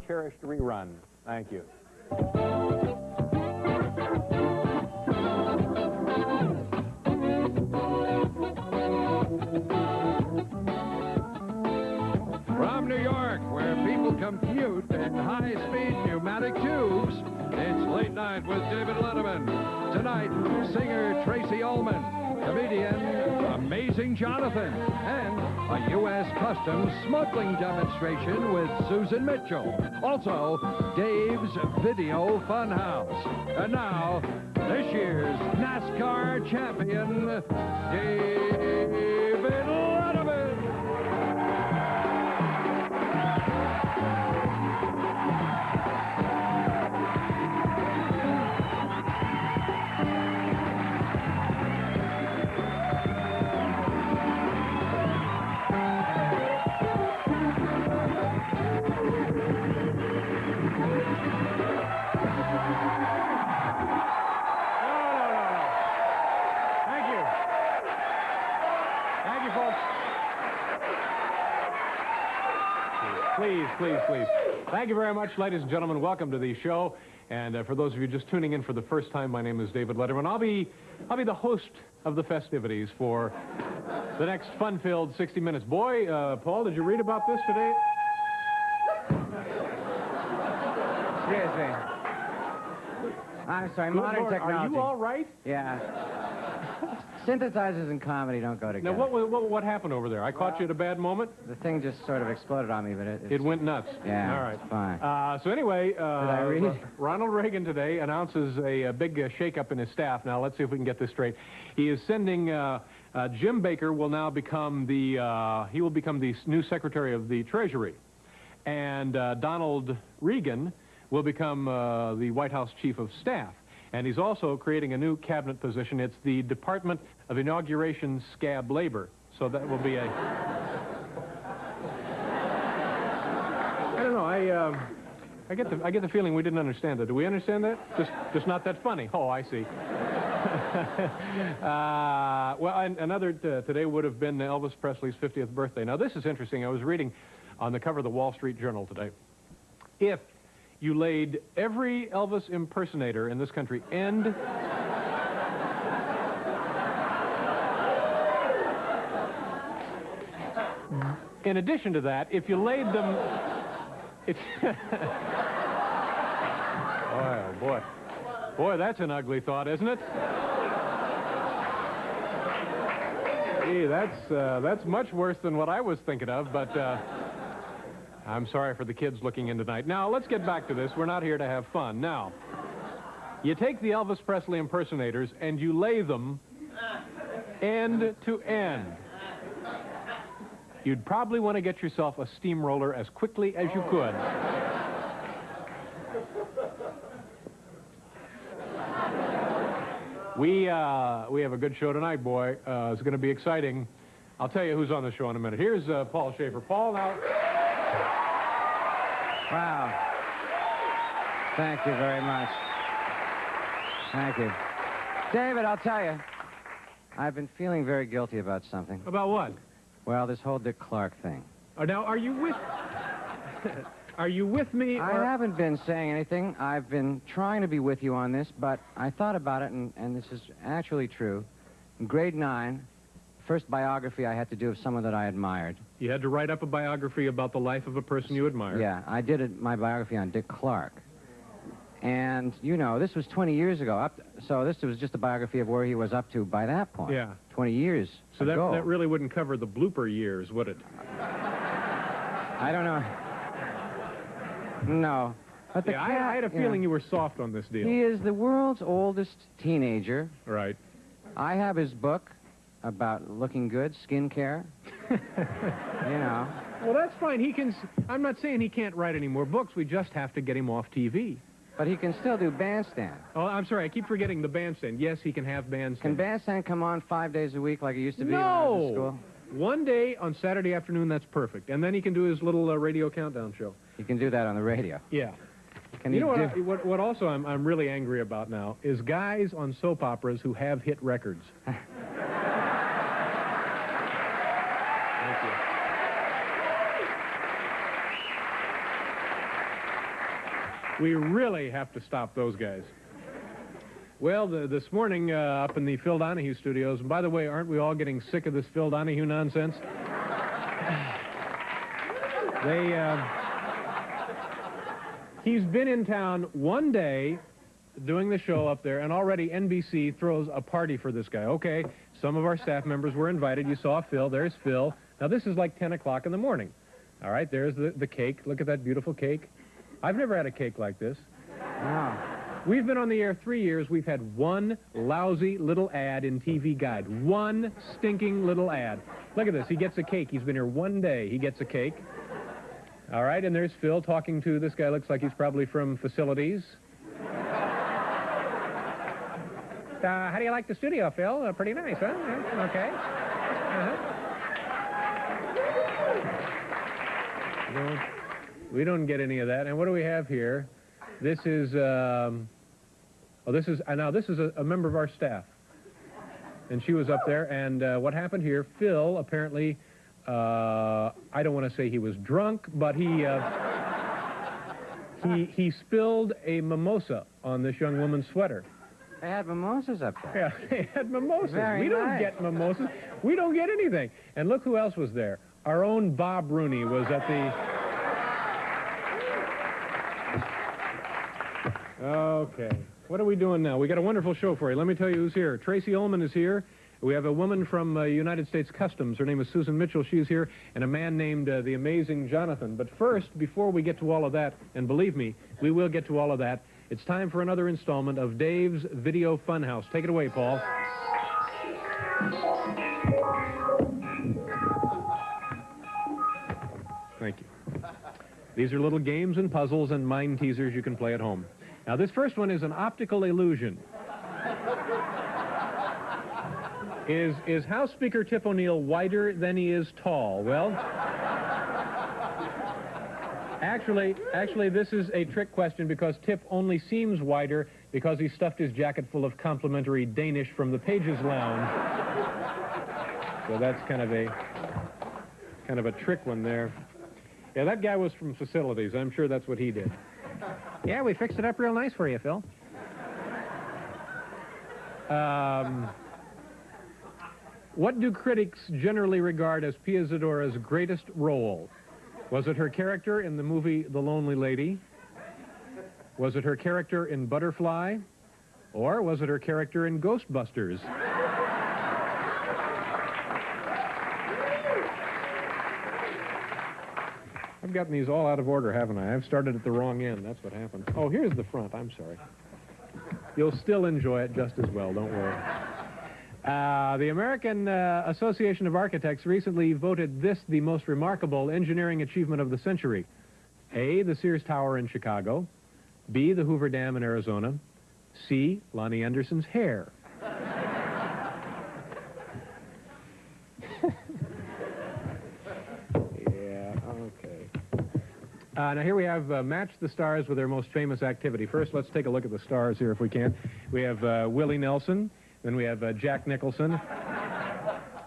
cherished rerun. Thank you. From New York, where people commute in high-speed pneumatic tubes, it's Late Night with David Letterman. Tonight, singer Tracy Ullman, comedian Amazing Jonathan, and a U.S. Customs smuggling demonstration with Susan Mitchell. Also, Dave's Video Funhouse. And now, this year's NASCAR champion, David Letterman. Please. Thank you very much, ladies and gentlemen. Welcome to the show. And for those of you just tuning in for the first time, my name is David Letterman. I'll be the host of the festivities for the next fun-filled 60 minutes. Boy, Paul, did you read about this today? Excuse me. I'm sorry, modern Lord, technology. are you all right? Yeah. Synthesizers and comedy don't go together. Now, what happened over there? I caught you at a bad moment? The thing just sort of exploded on me, but it went nuts. Yeah, all right. It's fine. So anyway, Did I read? Ronald Reagan today announces a big shakeup in his staff. Now, let's see if we can get this straight. He is sending Jim Baker will now become the new Secretary of the Treasury, and Donald Reagan will become the White House Chief of Staff. And he's also creating a new cabinet position. It's the Department of Inauguration Scab Labor. So that will be a... I don't know, I get the feeling we didn't understand that. Do we understand that? Just not that funny. Oh, I see. Well, another today would have been Elvis Presley's 50th birthday. Now, this is interesting. I was reading on the cover of the Wall Street Journal today. If you laid every Elvis impersonator in this country and... In addition to that, if you laid them... Oh, boy. Boy, that's an ugly thought, isn't it? Gee, that's much worse than what I was thinking of, but... I'm sorry for the kids looking in tonight. Now, let's get back to this. We're not here to have fun. Now, you take the Elvis Presley impersonators and you lay them end to end. You'd probably want to get yourself a steamroller as quickly as you could. We have a good show tonight, boy. It's going to be exciting. I'll tell you who's on the show in a minute. Here's Paul Schaefer. Paul, now... Wow. Thank you very much. Thank you. David, I'll tell you, I've been feeling very guilty about something. About what? Well, this whole Dick Clark thing. Now, are you with... Are you with me? I haven't been saying anything. I've been trying to be with you on this, but I thought about it, and this is actually true. In grade 9, first biography I had to do of someone that I admired. You had to write up a biography about the life of a person you admired. Yeah, I did my biography on Dick Clark. And, you know, this was 20 years ago. So this was just a biography of where he was up to by that point. Yeah. 20 years ago. So that really wouldn't cover the blooper years, would it? I don't know. No. But the cat, I had a feeling you were soft on this deal. He is the world's oldest teenager. Right. I have his book about looking good, skin care. You know. Well, that's fine. He can... I'm not saying he can't write any more books. We just have to get him off TV. But he can still do bandstand. Oh, I'm sorry. I keep forgetting the bandstand. Yes, he can have bandstand. Can bandstand come on 5 days a week like it used to be when I was in school? One day on Saturday afternoon, that's perfect. And then he can do his little radio countdown show. You can do that on the radio. Yeah. Can you know what also I'm really angry about now is guys on soap operas who have hit records. Thank you. We really have to stop those guys. Well, this morning up in the Phil Donahue studios, and by the way, aren't we all getting sick of this Phil Donahue nonsense? He's been in town one day doing the show up there, and already NBC throws a party for this guy. Okay, some of our staff members were invited. You saw Phil. There's Phil. Now, this is like 10 o'clock in the morning. All right, there's the cake. Look at that beautiful cake. I've never had a cake like this. No. We've been on the air 3 years. We've had one lousy little ad in TV Guide. One stinking little ad. Look at this. He gets a cake. He's been here one day. He gets a cake. All right, and there's Phil talking to this guy. Looks like he's probably from facilities. How do you like the studio, Phil? Pretty nice, huh? Yeah, okay. No, we don't get any of that. And what do we have here? This is, now this is a member of our staff. And she was up there, and what happened here, Phil apparently, I don't want to say he was drunk, but he spilled a mimosa on this young woman's sweater. They had mimosas up there. Yeah, they had mimosas. Very We don't nice. get mimosas. We don't get anything. And look who else was there. Our own Bob Rooney was at the... Okay. What are we doing now? We got a wonderful show for you. Let me tell you who's here. Tracy Ullman is here. We have a woman from United States Customs. Her name is Susan Mitchell. She's here. And a man named the amazing Jonathan. But first, before we get to all of that, and believe me, we will get to all of that, it's time for another installment of Dave's Video Funhouse. Take it away, Paul. Thank you. These are little games and puzzles and mind teasers you can play at home. Now, this first one is an optical illusion. Is House Speaker Tip O'Neill wider than he is tall? Well, actually, this is a trick question because Tip only seems wider because he stuffed his jacket full of complimentary Danish from the Pages Lounge. So that's kind of a trick one there. Yeah, that guy was from facilities. I'm sure that's what he did. Yeah, we fixed it up real nice for you, Phil. What do critics generally regard as Pia Zadora's greatest role? Was it her character in the movie The Lonely Lady? Was it her character in Butterfly? Or was it her character in Ghostbusters? I've gotten these all out of order, haven't I? I've started at the wrong end. That's what happened. Oh, here's the front. I'm sorry. You'll still enjoy it just as well. Don't worry. The American Association of Architects recently voted this the most remarkable engineering achievement of the century. A, the Sears Tower in Chicago. B, the Hoover Dam in Arizona. C, Lonnie Anderson's hair. Now, here we have Match the Stars with their most famous activity. First, let's take a look at the stars here if we can. We have Willie Nelson, then we have Jack Nicholson,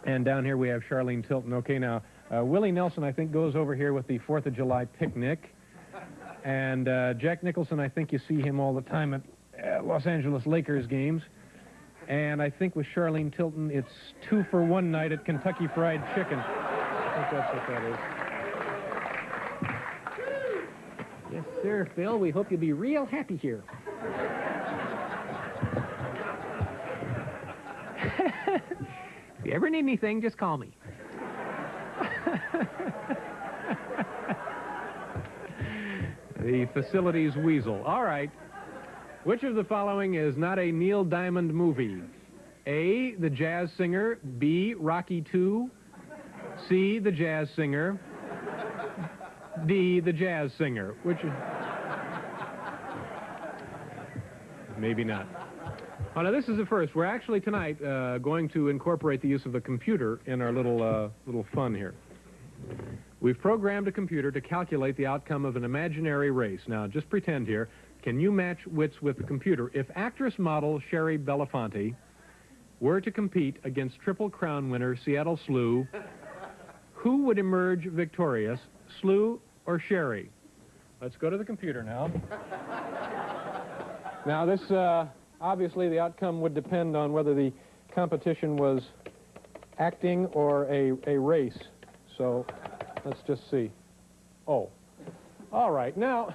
and down here we have Charlene Tilton. Okay, now, Willie Nelson, I think, goes over here with the 4th of July picnic, and Jack Nicholson, I think you see him all the time at Los Angeles Lakers games, and I think with Charlene Tilton, it's 2 for 1 night at Kentucky Fried Chicken. I think that's what that is. Yes, sir, Phil. We hope you'll be real happy here. If you ever need anything, just call me. The facilities weasel. All right. Which of the following is not a Neil Diamond movie? A, The Jazz Singer. B, Rocky II. C, The Jazz Singer. D, The Jazz Singer, which is... Maybe not. Oh, now, this is the first. We're actually tonight going to incorporate the use of the computer in our little fun here. We've programmed a computer to calculate the outcome of an imaginary race. Now, just pretend here. Can you match wits with the computer? If actress model Sherry Belafonte were to compete against Triple Crown winner Seattle Slew, who would emerge victorious, Slew or Sherry? Let's go to the computer now. Now, this, obviously, the outcome would depend on whether the competition was acting or a race. So, let's just see. Oh. All right, now...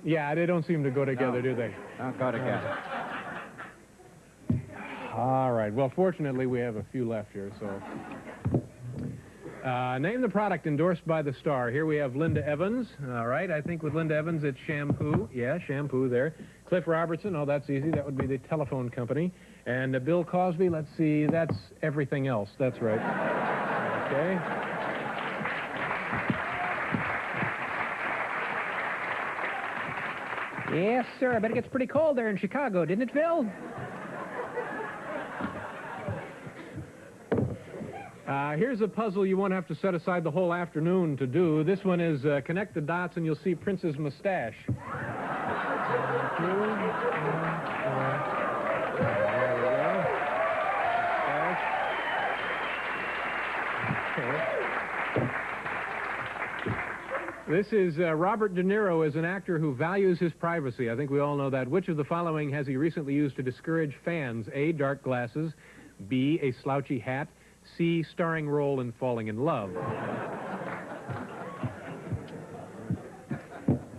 Yeah, they don't seem to go together, do they? Don't go together. All right. Well, fortunately, we have a few left here, so... name the product endorsed by the star. Here we have Linda Evans. All right. I think with Linda Evans, it's shampoo. Yeah, shampoo there. Cliff Robertson. Oh, that's easy. That would be the telephone company. And Bill Cosby, let's see. That's everything else. That's right. Okay. Yes, sir. I bet it gets pretty cold there in Chicago, didn't it, Phil? Here's a puzzle you won't have to set aside the whole afternoon to do. This one is connect the dots and you'll see Prince's mustache. This is Robert De Niro is an actor who values his privacy. I think we all know that. Which of the following has he recently used to discourage fans? A, dark glasses. B, a slouchy hat. C, starring role in Falling in Love.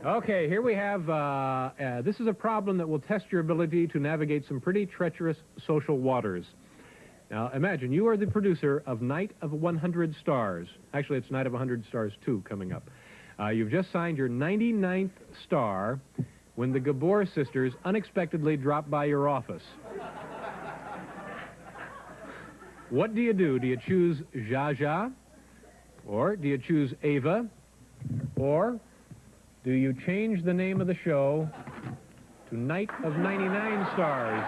Okay, here we have, this is a problem that will test your ability to navigate some pretty treacherous social waters. Now, imagine, you are the producer of Night of 100 Stars. Actually, it's Night of 100 Stars 2 coming up. You've just signed your 99th star when the Gabor sisters unexpectedly drop by your office. What do you do? Do you choose Zsa Zsa? Or do you choose Ava? Or do you change the name of the show to Night of 99 Stars?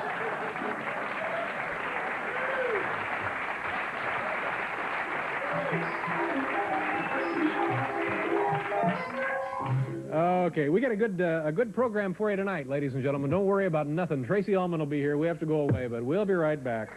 Okay, we got a good program for you tonight, ladies and gentlemen. Don't worry about nothing. Tracy Ullman will be here. We have to go away, but we'll be right back.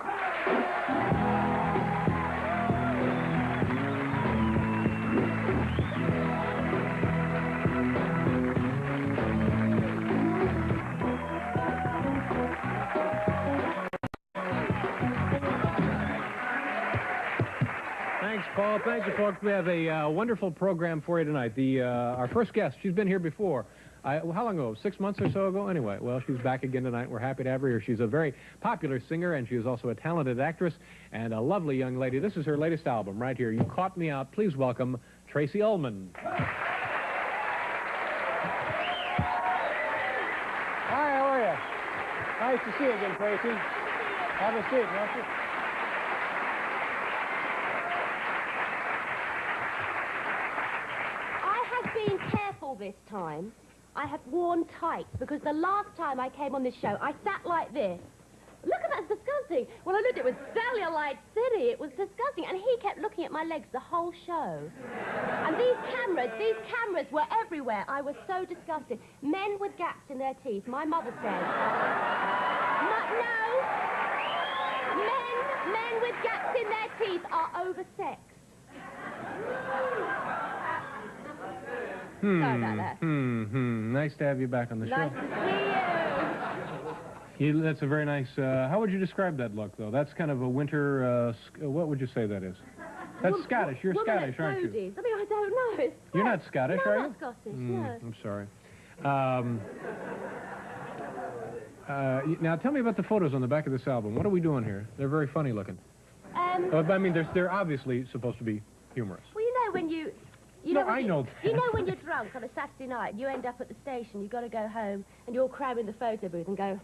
Paul, thank you, folks. We have a wonderful program for you tonight. Our first guest, she's been here before. How long ago? 6 months or so ago? Anyway, well, she's back again tonight. We're happy to have her here. She's a very popular singer, and she is also a talented actress and a lovely young lady. This is her latest album right here. You Caught Me Out. Please welcome Tracy Ullman. Hi, how are you? Nice to see you again, Tracy. Have a seat, won't you? This time I have worn tights because the last time I came on this show I sat like this. Look at that, it's disgusting. When I looked, it was Cellulite City. It was disgusting, and he kept looking at my legs the whole show. And these cameras were everywhere. I was so disgusted. Men with gaps in their teeth, my mother said. No, men with gaps in their teeth are oversexed. Sorry about that. Nice to have you back on the show. Nice to see you. That's a very nice, how would you describe that look, though? That's kind of a winter, what would you say that is? That's Scottish. You're Scottish, aren't you? I mean, I don't know. It's You're not Scottish, no, are I'm you? not Scottish, no. I'm sorry. Now, tell me about the photos on the back of this album. What are we doing here? They're very funny looking. I mean, they're obviously supposed to be humorous. Well, you know when you... You no, know I know that. You know when you're drunk on a Saturday night, you end up at the station, you've got to go home, and you're all cramming the photo booth and go,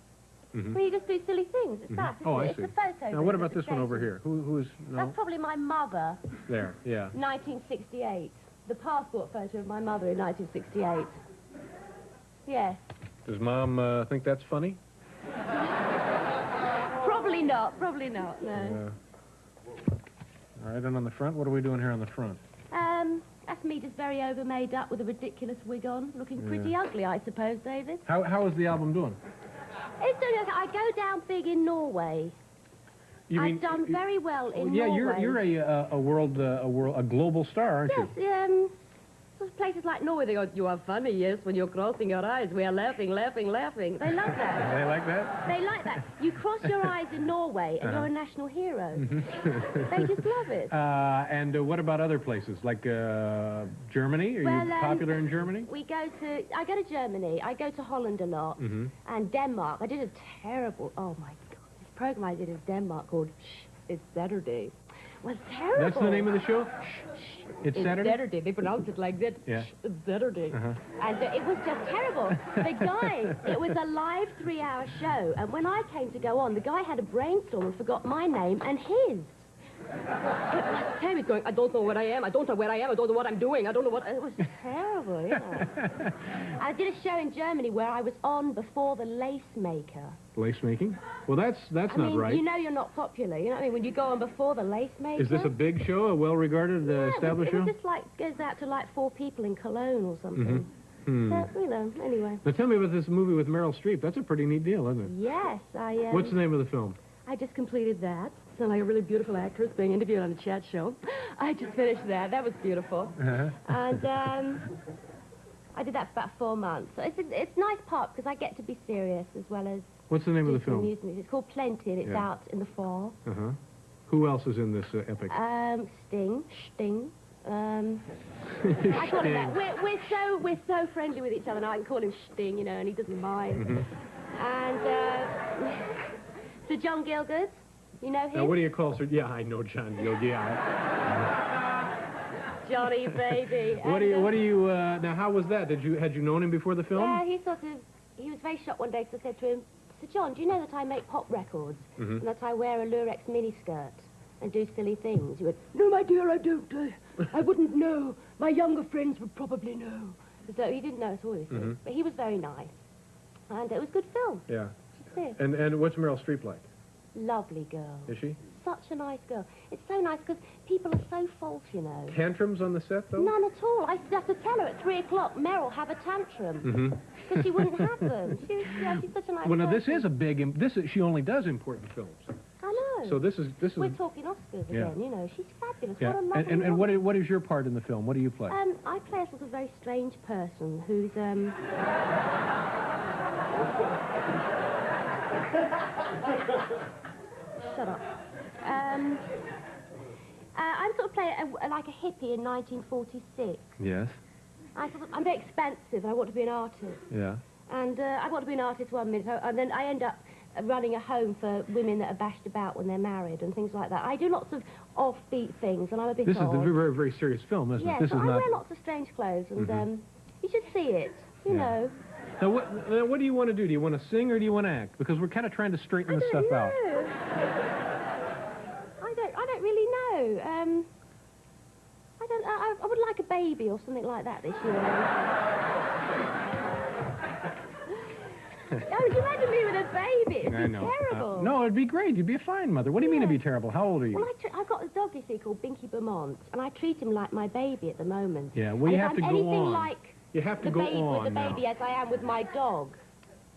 well, you just do silly things. It's that, isn't it? I see. It's a photo Now, booth what at about the this one over station. here? Who is... No? That's probably my mother. There, yeah. 1968. The passport photo of my mother in 1968. Yes. Does Mom think that's funny? Probably not, no. All right, and on the front, what are we doing here on the front? That's me just very over-made up with a ridiculous wig on, looking pretty ugly, I suppose, David. How is the album doing? It's doing okay. I go down big in Norway. I've done very well in Norway. Yeah, you're a global star, aren't you? Yes, places like Norway, they go, you are funny, yes, when you're crossing your eyes. We are laughing, laughing, laughing. They love that. They like that? They like that. You cross your eyes in Norway, and you're a national hero. They just love it. And what about other places, like Germany? Are you popular in Germany? I go to Germany. I go to Holland a lot. And Denmark. I did a terrible, oh my God, this program I did in Denmark called Shh, It's Saturday. Was terrible. That's the name of the show? It's Saturday? Saturday. They pronounce it like that. Yeah. It's Saturday. And it was just terrible. The guy, it was a live 3-hour show, and when I came to go on, the guy had a brainstorm and forgot my name and his. He was going, I don't know where I am, I don't know where I am, I don't know what I'm doing, I don't know what... It was terrible, yeah. I did a show in Germany where I was on before the lace maker. Lace making? Well, that's not right. You know you're not popular, you know what I mean? When you go on before the lace maker... Is this a big show, a well-regarded, established show? It was just like, goes out to like 4 people in Cologne or something. So, you know, anyway. Now tell me about this movie with Meryl Streep. That's a pretty neat deal, isn't it? Yes, What's the name of the film? I just completed that. Sound like a really beautiful actress being interviewed on a chat show. I just finished that. That was beautiful. And I did that for about 4 months. So it's a nice part because I get to be serious as well as... What's the name of the film? Music. It's called Plenty, and it's out in the fall. Who else is in this epic? Sting. I call him that. We're so friendly with each other now. I can call him Sting, you know, and he doesn't mind. And Sir John Gielgud. You know him? Now, what do you call Sir? Yeah, I know John Gielgud. Yeah. Johnny, baby. What do you? Now, how was that? Had you known him before the film? Yeah, he was very shocked one day because I said to him, Sir John, do you know that I make pop records and that I wear a Lurex miniskirt and do silly things? He went, no, my dear, I don't. I wouldn't know. My younger friends would probably know. So he didn't know at all, you see. But he was very nice. And it was a good film. Yeah. That's it. And what's Meryl Streep like? Lovely girl. Is she? Such a nice girl. It's so nice because people are so false, you know. Tantrums on the set, though? None at all. I have to tell her at 3 o'clock, Meryl, have a tantrum. Because she wouldn't have them. She's such a nice Well, now, this person. is a big... she only does important films. I know. So this is... We're talking Oscars again, you know. She's fabulous. Yeah. What a lovely And what is your part in the film? What do you play? I play a sort of very strange person who's, Shut up. I'm sort of playing like a hippie in 1946. Yes. I'm very expansive, and I want to be an artist. Yeah. And I want to be an artist 1 minute, and then I end up running a home for women that are bashed about when they're married and things like that. I do lots of offbeat things, and I'm a bit This odd. is a very, very serious film, isn't it? Yes, This is I not... wear lots of strange clothes, and you should see it, you know. Now, what do you want to do? Do you want to sing or do you want to act? Because we're kind of trying to straighten this stuff out. I don't really know. I would like a baby or something like that this year. Oh, would you imagine me with a baby? It'd be terrible. No, it'd be great. You'd be a fine mother. What do you mean it'd be terrible? How old are you? Well, I've got a dog, you see, called Binky Beaumont, and I treat him like my baby at the moment. Yeah, well, you have to go on. Anything like you have to go on with the baby as I am with my dog.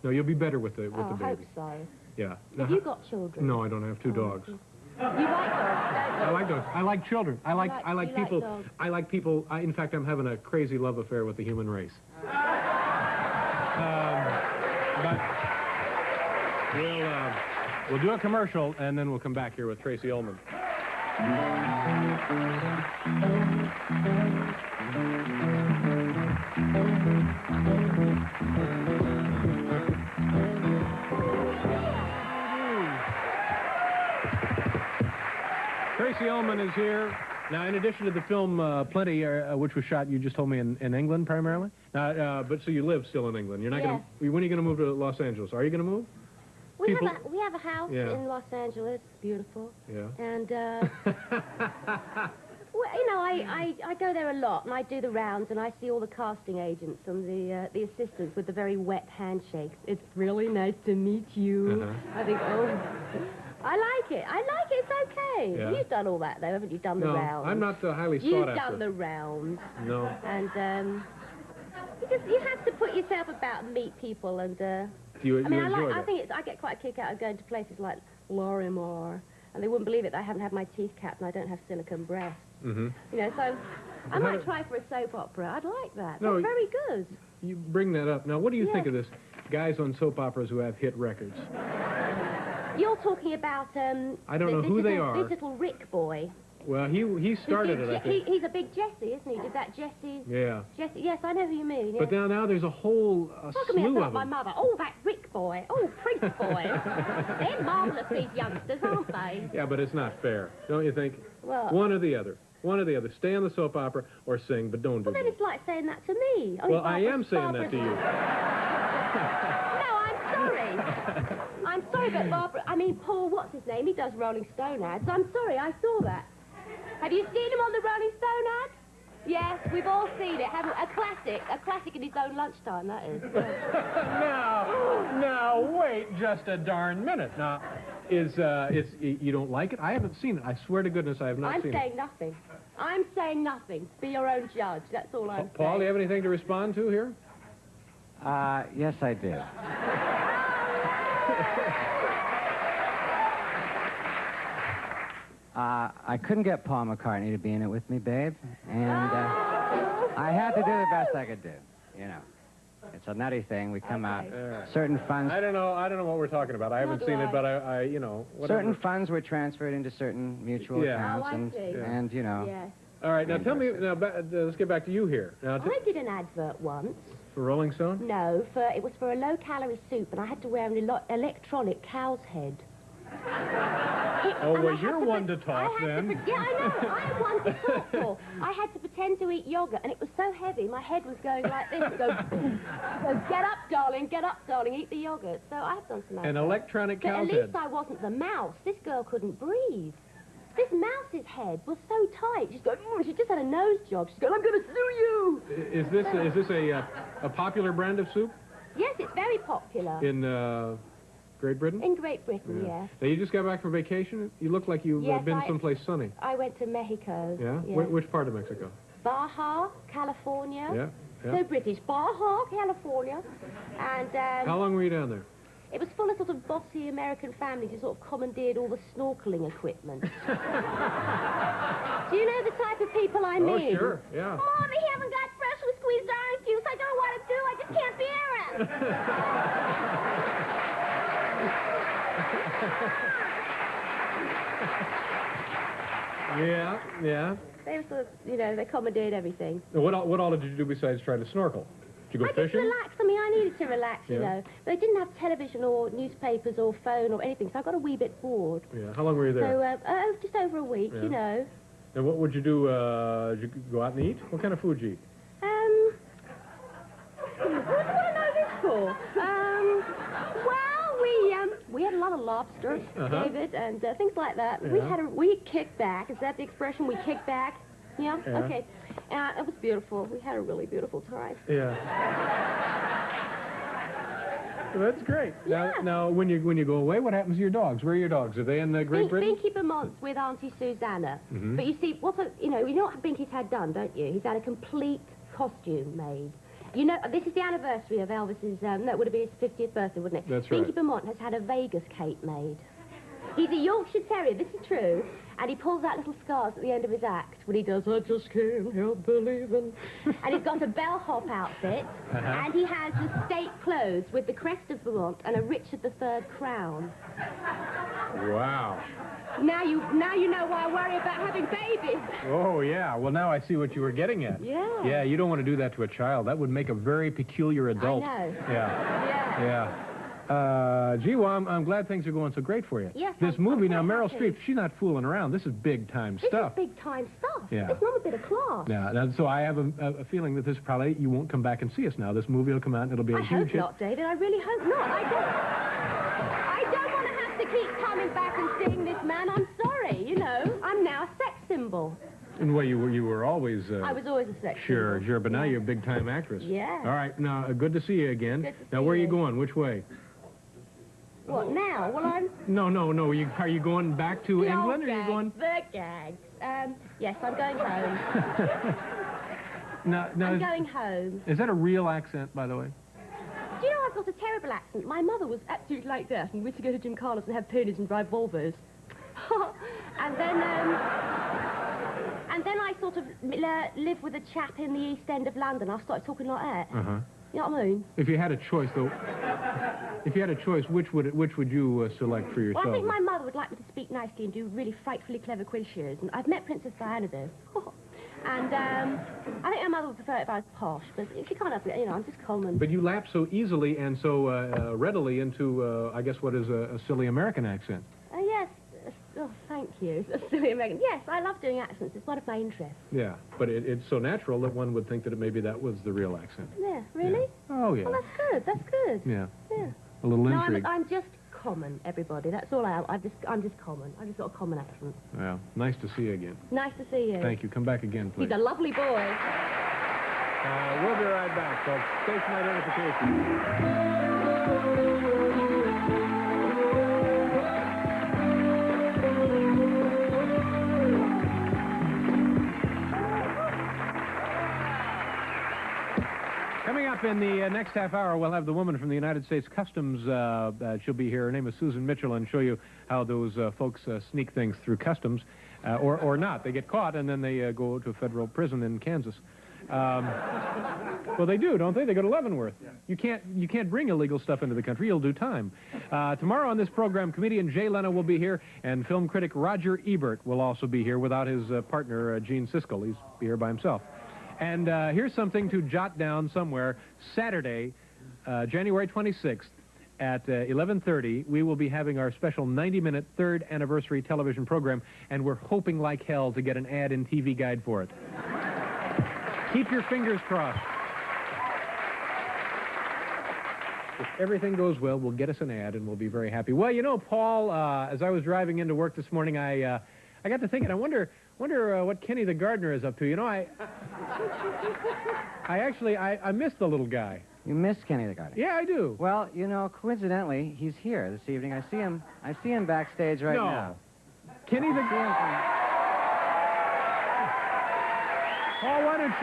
No, you'll be better with the baby. I hope so. Yeah. Have you got children? No, I don't have 2 dogs. You like dogs, don't you? I like dogs. I like children. I like people. dogs. I like people. In fact, I'm having a crazy love affair with the human race. But we'll do a commercial and then we'll come back here with Tracy Ullman. Tracy Ullman is here. Now, in addition to the film Plenty, which was shot, you just told me, in England primarily? But so you live still in England. You're not going to... When are you going to move to Los Angeles? Are you going to move? We have a house in Los Angeles. It's beautiful. Yeah. And, well, you know, I go there a lot, and I do the rounds, and I see all the casting agents and the assistants with the very wet handshakes. It's really nice to meet you. I think, oh... I like it. It's okay. Yeah. You've done all that, though, haven't you? Done the rounds. No, I'm not highly sought You've after. done the rounds. No. And, you have to put yourself about and meet people, and You I mean, enjoyed I it. think I get quite a kick out of going to places like Lorimar, and they wouldn't believe it that I haven't had my teeth capped and I don't have silicone breasts. Mm-hmm. You know, so I might try for a soap opera. I'd like that. No, That's very good. You bring that up. Now, what do you think Yeah. of this? Guys on soap operas who have hit records. You're talking about I don't know who they are. This little Rick boy. Well, he started it, I think. He's a big Jesse, isn't he? Did that Jesse? Yeah. Jesse, yes, I know who you mean. Yeah. But now there's a whole Look at me, I slew thought of my them. mother. Oh, that Rick boy. Oh, Prince boy. They're marvellous, these youngsters, aren't they? Yeah, but it's not fair, don't you think? Well, One or the other. One or the other. Stay on the soap opera or sing, but don't do well, then both. it's like saying that to me. Oh, Well, I Barbara- am saying that to you. No, I'm sorry. I'm sorry, but Barbara, I mean, Paul, what's his name? He does Rolling Stone ads. I'm sorry, I saw that. Have you seen him on the Rolling Stone ad? Yes, we've all seen it. Haven't we? A classic in his own lunchtime, that is. Now, wait just a darn minute. Now, you don't like it? I haven't seen it. I swear to goodness I have not I'm seen saying nothing. I'm saying nothing. Be your own judge. That's all I'm it. Paul, do you saying. have anything to respond to here? Yes, I do. I couldn't get Paul McCartney to be in it with me, babe, and I had to do the best I could do. You know, it's a nutty thing. We come out. Certain funds. I don't know what we're talking about. I haven't do seen it, I. but I you know, whatever. Certain funds were transferred into certain mutual Yeah. accounts, Oh, I see. and you know. Yes. All right, now tell me. Now, let's get back to you here. Now, I did an advert once. for Rolling Stone. No, it was for a low-calorie soup, and I had to wear an electronic cow's head. Oh, And well, I had you're one to talk, then. Yeah, I know. I'm one to talk for. I had to pretend to eat yogurt, and it was so heavy, my head was going like this. Go, boom. Go, get up, darling, eat the yogurt. So I've done some An adverts. electronic But at cow's least head. I wasn't the mouse. This girl couldn't breathe. This mouse's head was so tight. She's going, she just had a nose job. She's going, I'm going to sue you. Is this a popular brand of soup Yes, it's very popular. in Great Britain? In Great Britain, yes. Now, you just got back from vacation? You look like you've Yes, been someplace sunny. I went to Mexico. Yeah? Yes. Which part of Mexico? Baja, California. Yeah? So British. Baja, California. And How long were you down there? it was full of sort of bossy American families who sort of commandeered all the snorkeling equipment. Do you know the type of people I mean? Oh, sure, yeah. Mom, they haven't got freshly squeezed orange juice. I don't know what to do. I just can't bear it. Yeah. They were sort of, you know, they commandeered everything. Now, what all did you do besides try to snorkel? Did you go I just fishing? relaxed. I mean, I needed to relax, you Yeah. know. But I didn't have television or newspapers or phone or anything, so I got a wee bit bored. Yeah. How long were you So, there? just over a week, Yeah. you know. And what would you do? Did you go out and eat? What kind of food did you eat? What do I know this for? Well, we had a lot of lobster, Uh-huh. David, and things like that. Yeah. We kicked back. Is that the expression? We kicked back? Yeah? Yeah. Okay. It was beautiful. We had a really beautiful time. Yeah. Well, that's great. Yeah. Now, when you go away, what happens to your dogs? Where are your dogs? Are they in Great Britain? Binky Vermont's with Auntie Susanna. Mhm. But you see, you know what Binky's had done, don't you? He's had a complete costume made. You know, this is the anniversary of Elvis's, that would have been his 50th birthday, wouldn't it? That's Binky right. Vermont has had a Vegas cape made. He's a Yorkshire Terrier, this is true, and he pulls out little scars at the end of his act when he does, I just can't help believing. And he's got a bellhop outfit, and he has the state clothes with the crest of Vermont and a Richard III crown. Wow. Now you know why I worry about having babies. Oh, yeah. Well, now I see what you were getting at. Yeah. Yeah, you don't want to do that to a child. That would make a very peculiar adult. I know. Yeah. Yeah. Yeah. Gee, well, I'm glad things are going so great for you. Yes, This I'm movie, so now, Meryl happy. Streep, she's not fooling around. This is big-time This stuff. is big-time stuff. Yeah. It's not a bit of class. Now, so I have a feeling that this probably, you won't come back and see us now. This movie will come out and it'll be a I huge hope hit. not, David. I really hope not. I don't want to have to keep coming back and seeing this man. I'm sorry, you know. I'm now a sex symbol. And well, you were always... I was always a sex Sure, symbol. sure, but now Yeah. you're a big-time actress. Yeah. All right, now, good to see you again. Good to Now, see where are you you. going? Which way? What, now? Well, I'm... No. Are you going back to The England, old or are you gags, going... The gags. Yes, I'm going home. Now, I'm going home. is that a real accent, by the way? Do you know, I've got a terrible accent. My mother was absolutely like that, and we used to go to Jim Carlos and have ponies and drive Volvos. and then I sort of lived with a chap in the East End of London. I started talking like that. Uh-huh. You know what I mean? If you had a choice, though, which would you select for yourself? Well, I think my mother would like me to speak nicely and do really frightfully clever quizzes. And I've met Princess Diana, though. And I think my mother would prefer it if I was posh, but if you can't have it, you know, I'm just common. But you lapse so easily and so readily into, I guess, what is a silly American accent. Yes. Oh, thank you. A silly American. Yes, I love doing accents. It's one of my interests. Yeah, but it's so natural that one would think that maybe that was the real accent. Yeah, really? Yeah. Oh, yeah. Well, that's good. That's good. Yeah. Yeah. A little No, intrigue. I'm just common, everybody. That's all I am. I'm just common. I've just got a common accent. Well, nice to see you again. Nice to see you. Thank you. Come back again, please. He's a lovely boy. We'll be right back, folks. Station identification. Coming up in the next half hour, we'll have the woman from the United States Customs. She'll be here. Her name is Susan Mitchell, and show you how those folks sneak things through customs, or not. They get caught, and then they go to a federal prison in Kansas. Well, they do, don't they? They go to Leavenworth. Yeah. You can't bring illegal stuff into the country. You'll do time. Tomorrow on this program, comedian Jay Leno will be here, and film critic Roger Ebert will also be here without his partner, Gene Siskel. He's here by himself. And here's something to jot down somewhere. Saturday, January 26th at 11:30, we will be having our special 90-minute third anniversary television program, and we're hoping like hell to get an ad in TV Guide for it. Keep your fingers crossed. If everything goes well, we'll get us an ad, and we'll be very happy. Well, you know, Paul, as I was driving into work this morning, I got to thinking, I wonder what Kenny the gardener is up to. You know, I missed the little guy. You miss Kenny the gardener? Yeah, I do. Well, you know, coincidentally, he's here this evening. I see him backstage right now. Kenny the gardener. Paul, why don't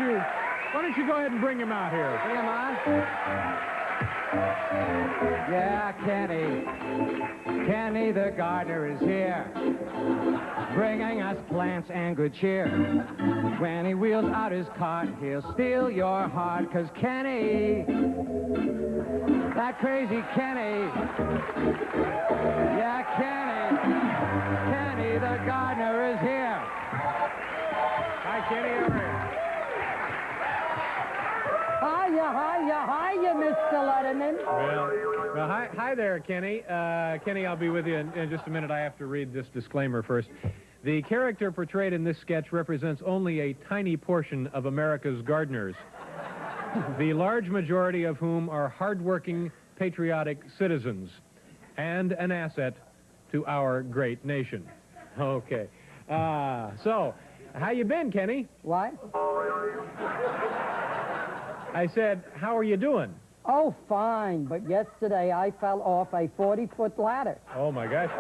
you go ahead and bring him out here? Bring him on. Yeah, Kenny the gardener is here, bringing us plants and good cheer. When he wheels out his cart, he'll steal your heart, 'cause Kenny, that crazy Kenny, yeah, Kenny the gardener is here. Hi, Kenny, how are you? Hiya, Mr. Letterman. Well, hi there, Kenny. Kenny, I'll be with you in just a minute. I have to read this disclaimer first. The character portrayed in this sketch represents only a tiny portion of America's gardeners, the large majority of whom are hardworking, patriotic citizens and an asset to our great nation. Okay. So, how you been, Kenny? What? I said, how are you doing? Oh, fine, but yesterday I fell off a 40-foot ladder. Oh, my gosh.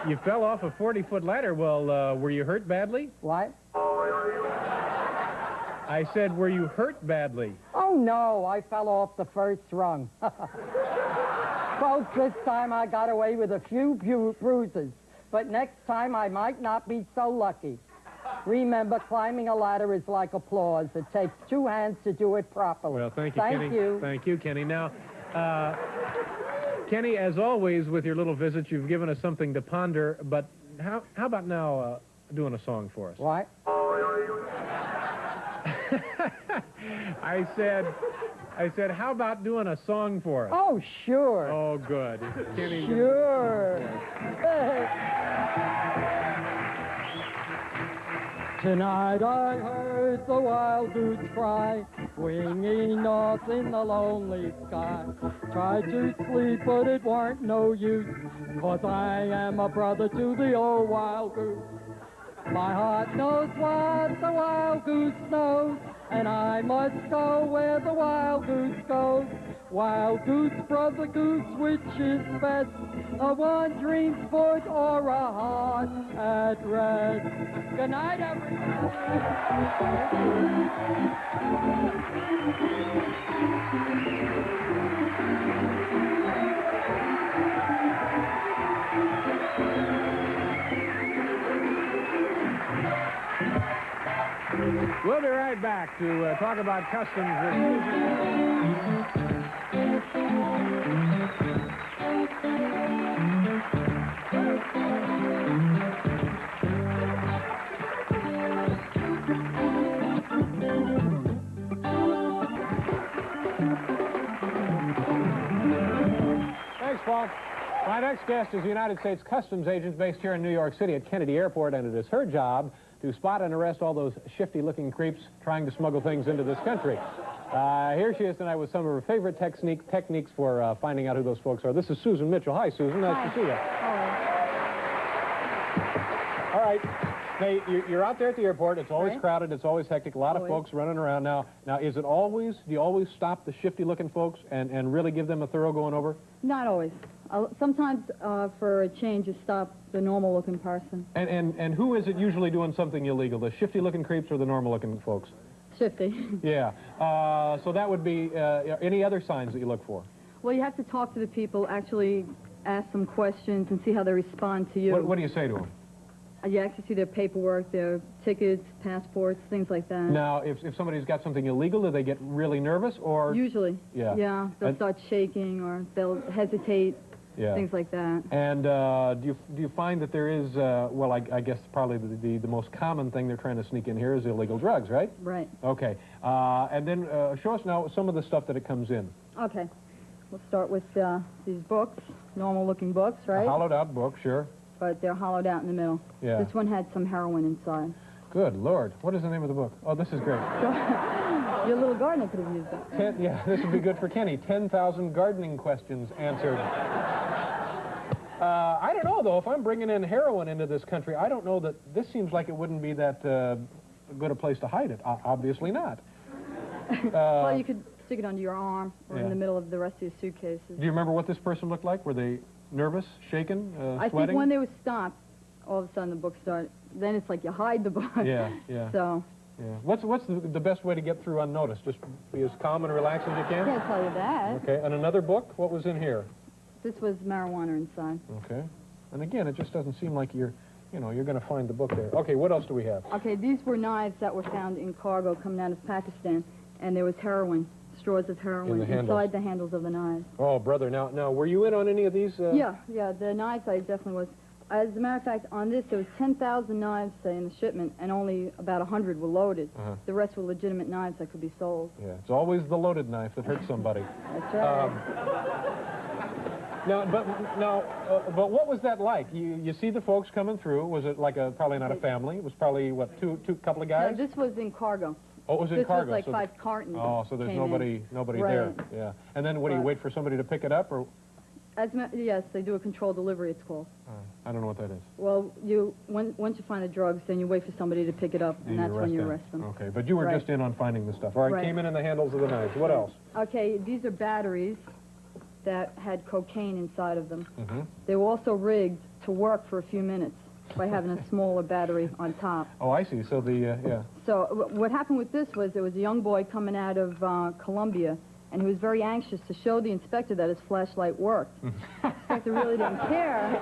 You fell off a 40-foot ladder. Well, were you hurt badly? What? I said, were you hurt badly? Oh, no, I fell off the first rung. Folks, this time I got away with a few bruises, but next time I might not be so lucky. Remember, climbing a ladder is like applause. It takes two hands to do it properly. Well, thank you, Kenny. Thank you, Kenny. Now, Kenny, as always, with your little visits, you've given us something to ponder, but how about now doing a song for us? What? I said, how about doing a song for us? Oh, sure. Oh, good. Kenny, sure. Tonight I heard the wild goose cry, winging north in the lonely sky. Tried to sleep, but it weren't no use, 'cause I am a brother to the old wild goose. My heart knows what the wild goose knows, and I must go where the wild goose goes. Wild goose, brother goose, which is best, a wandering foot or a hard get red. Good night, everybody. We'll be right back to talk about customs and Thanks, Paul. My next guest is a United States Customs agent based here in New York City at Kennedy Airport, and it is her job to spot and arrest all those shifty-looking creeps trying to smuggle things into this country. Here she is tonight with some of her favorite techniques for finding out who those folks are. This is Susan Mitchell. Hi, Susan. Nice to see you. All right. Now, you're out there at the airport. It's always crowded. It's always hectic. A lot of folks running around. Now, is it always, do you always stop the shifty-looking folks and really give them a thorough going over? Not always. Sometimes for a change, you stop the normal-looking person. And who is it usually doing something illegal, the shifty-looking creeps or the normal-looking folks? Shifty. Yeah. So that would be any other signs that you look for? Well, you have to talk to the people, actually ask some questions and see how they respond to you. What do you say to them? You actually see their paperwork, their tickets, passports, things like that. Now, if somebody's got something illegal, do they get really nervous or? Usually. Yeah. Yeah, they'll start shaking or they'll hesitate. Yeah. Things like that. And do you find that there is, well, I guess probably the most common thing they're trying to sneak in here is illegal drugs, right? Right. Okay. And then show us now some of the stuff that it comes in. Okay. We'll start with these books, normal-looking books, right? A hollowed-out book, sure. But they're hollowed out in the middle. Yeah. This one had some heroin inside. Good Lord. What is the name of the book? Oh, this is great. Your little gardener could have used it. Yeah, this would be good for Kenny. 10,000 gardening questions answered. I don't know, though. If I'm bringing in heroin into this country, I don't know that this seems like it wouldn't be that good a place to hide it. Obviously not. Well, you could stick it under your arm or in the middle of the rest of your suitcases. Do you remember what this person looked like? Were they nervous, shaken, sweating? I think when they were stopped, all of a sudden the book started. Then it's like you hide the book. Yeah, yeah. So. Yeah. What's the best way to get through unnoticed? Just be as calm and relaxed as you can? I can't tell you that. Okay. And another book? What was in here? This was marijuana inside. Okay. And again, it just doesn't seem like you're going to find the book there. Okay. What else do we have? Okay. These were knives that were found in cargo coming out of Pakistan, and there was heroin. Straws of heroin inside the handles of the knives. Oh, brother. Now, were you in on any of these? Yeah, the knives I definitely was. As a matter of fact, on this, there was 10,000 knives, say, in the shipment, and only about 100 were loaded. The rest were legitimate knives that could be sold. Yeah, it's always the loaded knife that hurts somebody. That's right. But what was that like? You see the folks coming through. Was it like probably not a family? It was probably, what, two couple of guys? No, this was in cargo. Oh, it was in cargo. This was like 5 cartons. Oh, so there's nobody there. Yeah. And then what do you wait for somebody to pick it up, or? Yes, they do a controlled delivery, it's called. I don't know what that is. Well, once you find the drugs, then you wait for somebody to pick it up, and that's when you arrest them. Okay, but you were just in on finding the stuff. All right, came in the handles of the knives. What else? Okay, these are batteries that had cocaine inside of them. They were also rigged to work for a few minutes by having a smaller battery on top. Oh, I see. So yeah. So what happened with this was there was a young boy coming out of Colombia, and he was very anxious to show the inspector that his flashlight worked. The inspector really didn't care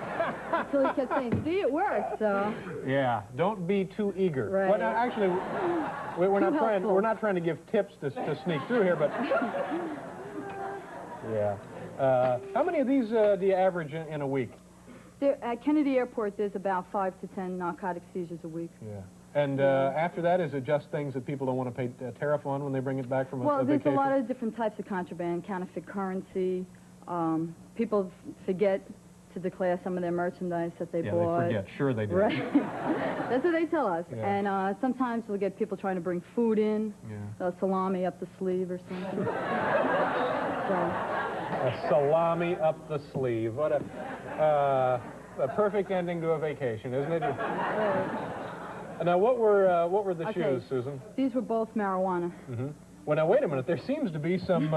until he kept saying, see, it works, so. Yeah, don't be too eager. Right. Well, actually, we're not trying to give tips to sneak through here, but yeah. How many of these do you average in a week? At Kennedy Airport, there's about 5 to 10 narcotic seizures a week. Yeah. And after that, is it just things that people don't want to pay tariff on when they bring it back from a vacation? Well, there's a lot of different types of contraband, counterfeit currency. People forget to declare some of their merchandise that they bought. They forget. Sure they do. Right. That's what they tell us. Yeah. And sometimes we'll get people trying to bring food in, salami up the sleeve or something. A salami up the sleeve. What a perfect ending to a vacation, isn't it? Now, what were the shoes, Susan? These were both marijuana. Well, now, wait a minute. There seems to be some...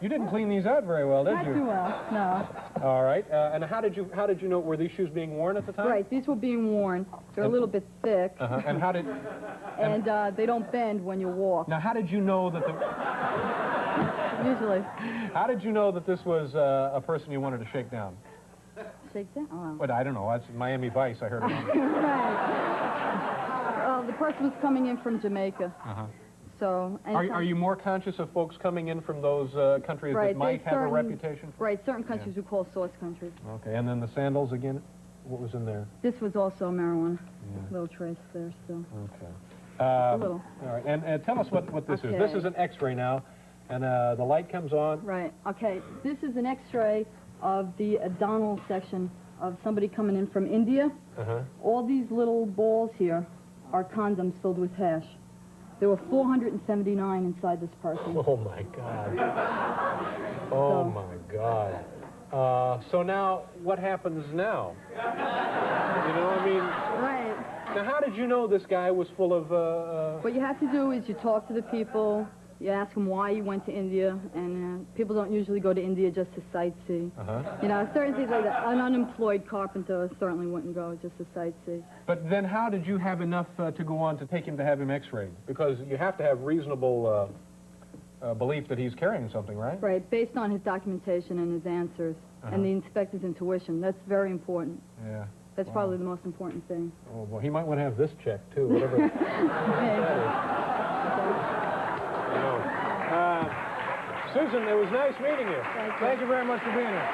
you didn't clean these out very well, did Not you? too well, no. All right. And how did you know... Were these shoes being worn at the time? Right, these were being worn. They're a little bit thick. Uh-huh. And how did... And they don't bend when you walk. Now, how did you know that the... Usually. How did you know that this was a person you wanted to shake down? Shake that? Oh. Well, I don't know. That's Miami Vice. I heard it. Right. The person was coming in from Jamaica. Uh-huh. So... Are you more conscious of folks coming in from those countries that might have a reputation for... Right, certain countries we call source countries. Okay, and then the sandals again? What was in there? This was also marijuana. Yeah. Little trace there still. Okay. A little. All right, and tell us what this is. Okay. This is an X-ray now, and the light comes on. Right, okay. This is an X-ray of the abdominal section of somebody coming in from India. Uh-huh. All these little balls here are condoms filled with hash. There were 479 inside this person. Oh, my God. Oh, my God. So now, what happens now? You know, I mean... Right. Now, how did you know this guy was full of... What you have to do is you talk to the people, you ask them why you went to India, and people don't usually go to India just to sightsee. Uh-huh. You know, certain things like that. An unemployed carpenter certainly wouldn't go just to sightsee. But then how did you have enough to go on to take him to have him X-rayed? Because you have to have reasonable belief that he's carrying something, right? Right, based on his documentation and his answers, and the inspector's intuition. That's very important. Yeah. That's probably the most important thing. Oh, well, he might want to have this checked, too, whatever. Okay. Susan, it was nice meeting you. Thank you very much for being here.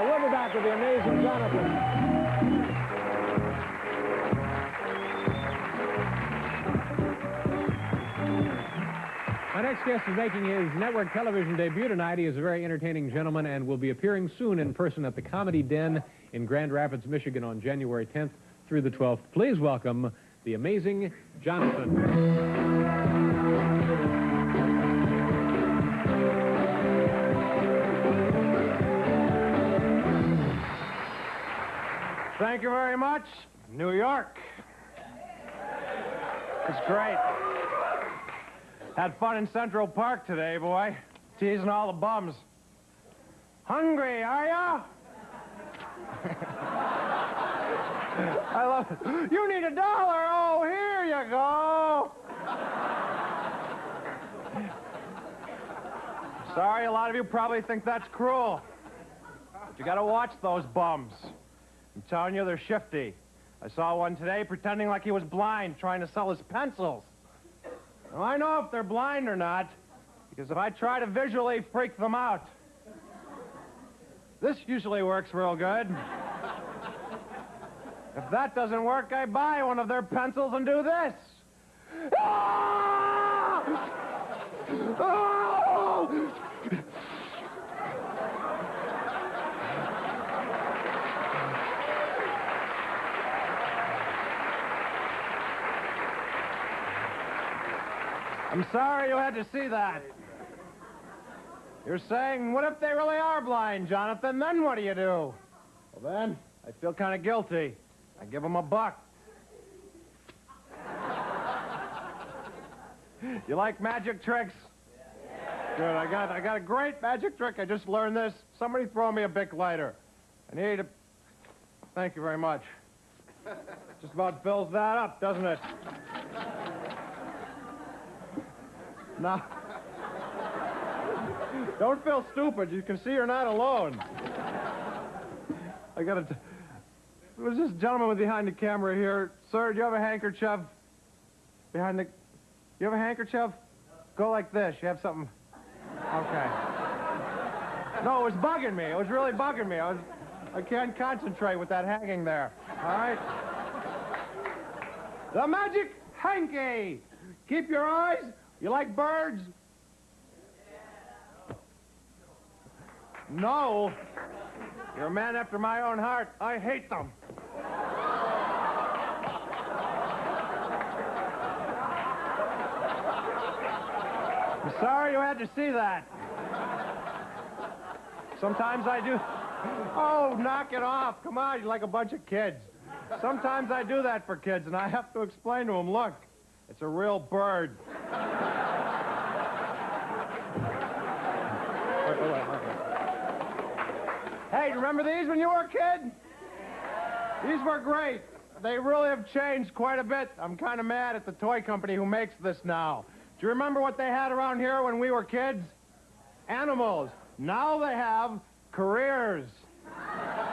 We'll be back with the amazing Jonathan. My next guest is making his network television debut tonight. He is a very entertaining gentleman and will be appearing soon in person at the Comedy Den in Grand Rapids, Michigan on January 10th through the 12th. Please welcome the amazing Jonathan. Thank you very much. New York. It's great. Had fun in Central Park today, boy. Teasing all the bums. Hungry, are ya? I love it. You need $1. Oh, here you go. Sorry, a lot of you probably think that's cruel. But you gotta watch those bums. I'm telling you, they're shifty. I saw one today pretending like he was blind, trying to sell his pencils. Now, I know if they're blind or not, because if I try to visually freak them out, this usually works real good. If that doesn't work, I buy one of their pencils and do this. Ah! Oh! I'm sorry you had to see that. You're saying, what if they really are blind, Jonathan? Then what do you do? Well, then, I feel kind of guilty. I give them $1. You like magic tricks? Good, I got a great magic trick. I just learned this. Somebody throw me a Bic lighter. I need a... Thank you very much. Just about fills that up, doesn't it? Now, don't feel stupid. You can see you're not alone. Who's this gentleman behind the camera here? Sir, do you have a handkerchief? Behind the... You have a handkerchief? Go like this. You have something... Okay. No, it was bugging me. It was really bugging me. I can't concentrate with that hanging there. All right? The magic hanky. Keep your eyes... You like birds? No. You're a man after my own heart. I hate them. I'm sorry you had to see that. Sometimes I do... Oh, knock it off. Come on, you're like a bunch of kids. Sometimes I do that for kids, and I have to explain to them, look, it's a real bird. Hey, remember these when you were a kid? These were great. They really have changed quite a bit. I'm kind of mad at the toy company who makes this now. Do you remember what they had around here when we were kids? Animals. Now they have careers.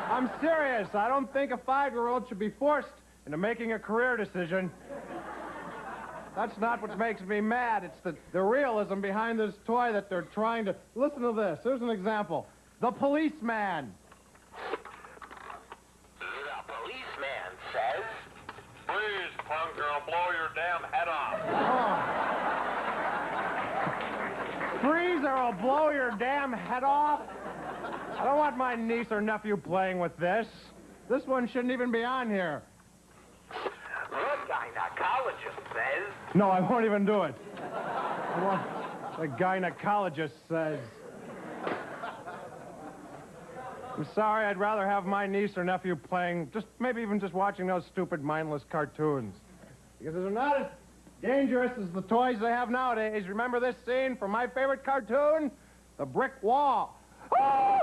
I'm serious. I don't think a 5-year-old should be forced into making a career decision. That's not what makes me mad. It's the realism behind this toy that they're trying to... Listen to this. Here's an example. The policeman. The policeman says, "Please, punk, or I'll blow your damn head off." Oh. Freeze or I'll blow your damn head off? I don't want my niece or nephew playing with this. This one shouldn't even be on here. The gynecologist says... No, I won't even do it. The gynecologist says... I'm sorry, I'd rather have my niece or nephew playing, maybe even just watching those stupid, mindless cartoons. Because they're not as dangerous as the toys they have nowadays. Remember this scene from my favorite cartoon? The Brick Wall. Ah!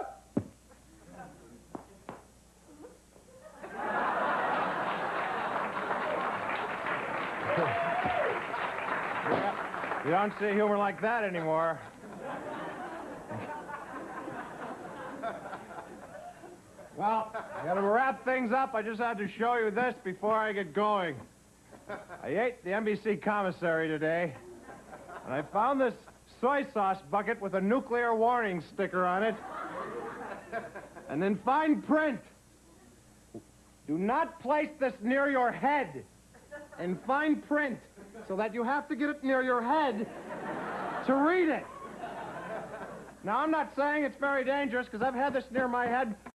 You don't see humor like that anymore. Well, I gotta wrap things up. I just had to show you this before I get going. I ate the NBC commissary today, and I found this soy sauce bucket with a nuclear warning sticker on it. And in fine print, do not place this near your head. In fine print, so that you have to get it near your head to read it. Now, I'm not saying it's very dangerous, because I've had this near my head